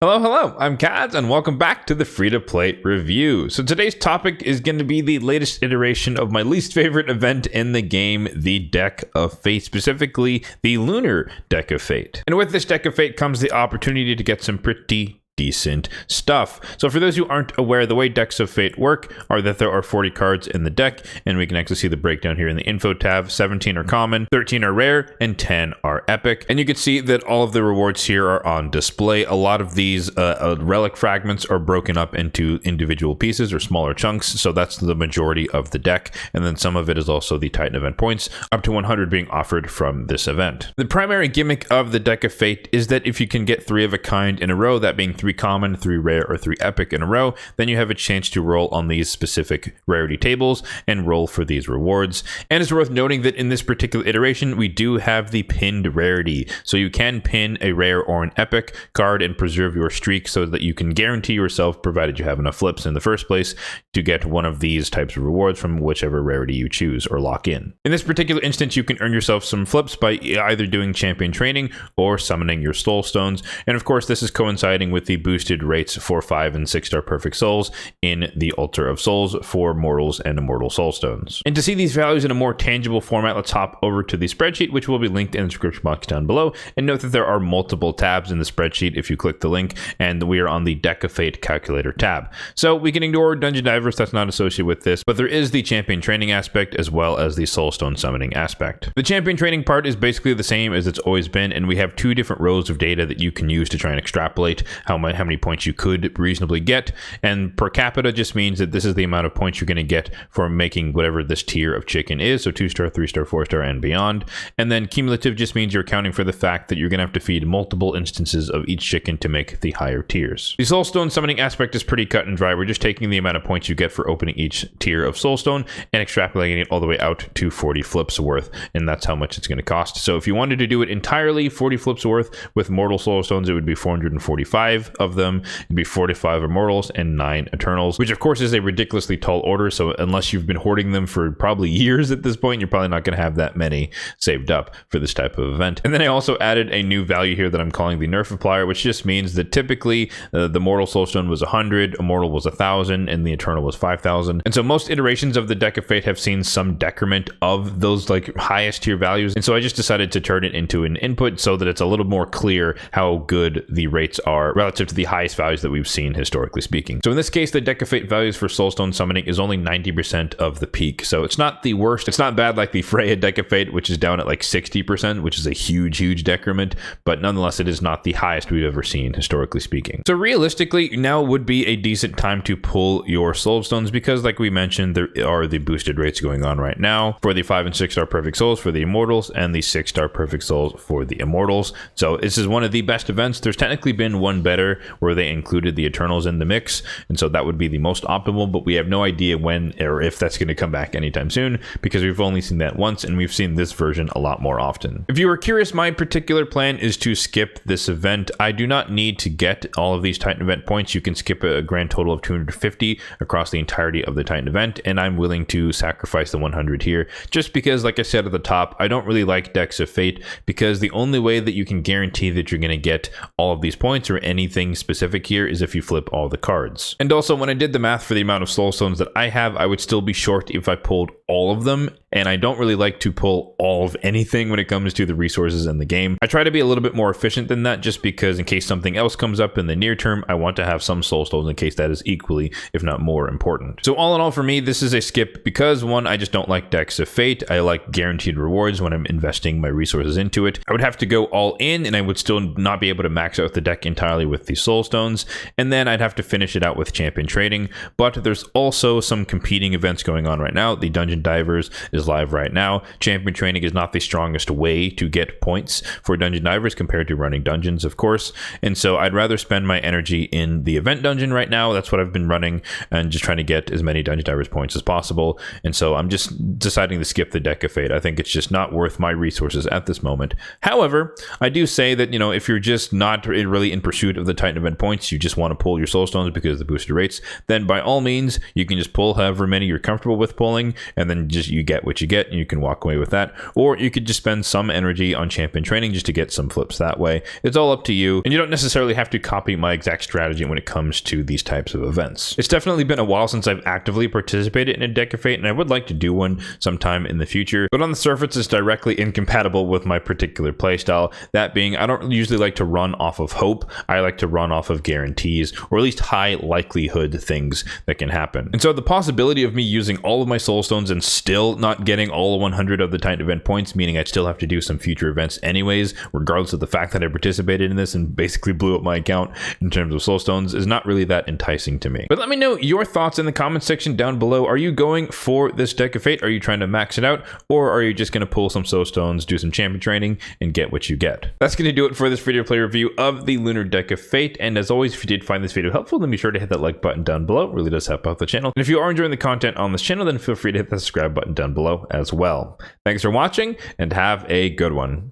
Hello, I'm Kads, and welcome back to the Free-to-Play review. So today's topic is going to be the latest iteration of my least favorite event in the game, the Deck of Fate, specifically the Lunar Deck of Fate. And with this Deck of Fate comes the opportunity to get some pretty decent stuff. So for those who aren't aware, the way Decks of Fate work are that there are 40 cards in the deck, and we can actually see the breakdown here in the info tab. 17 are common, 13 are rare, and 10 are epic. And you can see that all of the rewards here are on display. A lot of these relic fragments are broken up into individual pieces or smaller chunks, so that's the majority of the deck. And then some of it is also the Titan event points, up to 100 being offered from this event. The primary gimmick of the Deck of Fate is that if you can get 3 of a kind in a row, that being 3 common, 3 rare, or 3 epic in a row, then you have a chance to roll on these specific rarity tables and roll for these rewards. And it's worth noting that in this particular iteration, we do have the pinned rarity. So you can pin a rare or an epic card and preserve your streak so that you can guarantee yourself, provided you have enough flips in the first place, to get one of these types of rewards from whichever rarity you choose or lock in. In this particular instance, you can earn yourself some flips by either doing champion training or summoning your Soulstones. And of course, this is coinciding with the boosted rates for 5 and 6 star perfect souls in the Altar of Souls for mortals and immortal Soulstones. And to see these values in a more tangible format, let's hop over to the spreadsheet, which will be linked in the description box down below. And note that there are multiple tabs in the spreadsheet if you click the link, and we are on the Deck of Fate calculator tab. So we can ignore Dungeon Divers, that's not associated with this, but there is the champion training aspect as well as the Soulstone summoning aspect. The champion training part is basically the same as it's always been, and we have 2 different rows of data that you can use to try and extrapolate how many points you could reasonably get. And per capita just means that this is the amount of points you're going to get for making whatever this tier of chicken is, so 2 star, 3 star, 4 star, and beyond. And then cumulative just means you're accounting for the fact that you're going to have to feed multiple instances of each chicken to make the higher tiers. The Soulstone summoning aspect is pretty cut and dry. We're just taking the amount of points you get for opening each tier of Soulstone and extrapolating it all the way out to 40 flips worth, and that's how much it's going to cost. So if you wanted to do it entirely 40 flips worth with mortal Soulstones, it would be 445 of them. It'd be 45 immortals and 9 eternals, which of course is a ridiculously tall order. So unless you've been hoarding them for probably years at this point, you're probably not going to have that many saved up for this type of event. And then I also added a new value here that I'm calling the nerf applier, which just means that typically the mortal Soulstone was 100, immortal was 1,000, and the eternal was 5,000. And so most iterations of the Deck of Fate have seen some decrement of those like highest tier values. And so I just decided to turn it into an input so that it's a little more clear how good the rates are relative to the highest values that we've seen historically speaking. So in this case, the Deck of Fate values for Soulstone summoning is only 90% of the peak. So it's not the worst. It's not bad like the Freya Deck of Fate, which is down at like 60%, which is a huge decrement, but nonetheless, it is not the highest we've ever seen historically speaking. So realistically, now would be a decent time to pull your Soulstones because like we mentioned, there are the boosted rates going on right now for the 5 and 6 star perfect souls for the immortals and the 6 star perfect souls for the immortals. So this is one of the best events. There's technically been one better where they included the Eternals in the mix, and so that would be the most optimal, but we have no idea when or if that's going to come back anytime soon because we've only seen that once and we've seen this version a lot more often. If you were curious, my particular plan is to skip this event. I do not need to get all of these Titan event points. You can skip a grand total of 250 across the entirety of the Titan event, and I'm willing to sacrifice the 100 here just because, like I said at the top, I don't really like Decks of Fate because the only way that you can guarantee that you're going to get all of these points or anything specific here is if you flip all the cards. And also, when I did the math for the amount of Soulstones that I have, I would still be short if I pulled all of them, and I don't really like to pull all of anything when it comes to the resources in the game. I try to be a little bit more efficient than that just because in case something else comes up in the near term, I want to have some Soulstones in case that is equally, if not more important. So all in all, for me, this is a skip because one, I just don't like Decks of Fate. I like guaranteed rewards when I'm investing my resources into it. I would have to go all in and I would still not be able to max out the deck entirely with the Soulstones, and then I'd have to finish it out with champion trading. But there's also some competing events going on right now. The Dungeon Divers is live right now. Champion training is not the strongest way to get points for Dungeon Divers compared to running dungeons, of course, and so I'd rather spend my energy in the event dungeon right now. That's what I've been running and just trying to get as many Dungeon Divers points as possible, and so I'm just deciding to skip the Deck of Fate. I think it's just not worth my resources at this moment. However, I do say that, you know, if you're just not really in pursuit of the Titan event points, you just want to pull your Soulstones because of the boosted rates, then by all means, you can just pull however many you're comfortable with pulling, and then just you get what you get, and you can walk away with that. Or you could just spend some energy on champion training just to get some flips that way. It's all up to you, and you don't necessarily have to copy my exact strategy when it comes to these types of events. It's definitely been a while since I've actively participated in a Deck of Fate, and I would like to do one sometime in the future, but on the surface it's directly incompatible with my particular playstyle. That being, I don't usually like to run off of hope. I like to run off of guarantees, or at least high likelihood things that can happen. And so the possibility of me using all of my Soulstones and still not getting all 100 of the Titan event points, meaning I'd still have to do some future events anyways, regardless of the fact that I participated in this and basically blew up my account in terms of Soulstones, is not really that enticing to me. But let me know your thoughts in the comment section down below. Are you going for this Deck of Fate? Are you trying to max it out? Or are you just going to pull some Soulstones, do some champion training, and get what you get? That's going to do it for this free-to-play review of the Lunar Deck of Fate. And as always, if you did find this video helpful, then be sure to hit that like button down below. It really does help out the channel. And if you are enjoying the content on this channel, then feel free to hit the subscribe button down below as well. Thanks for watching, and have a good one.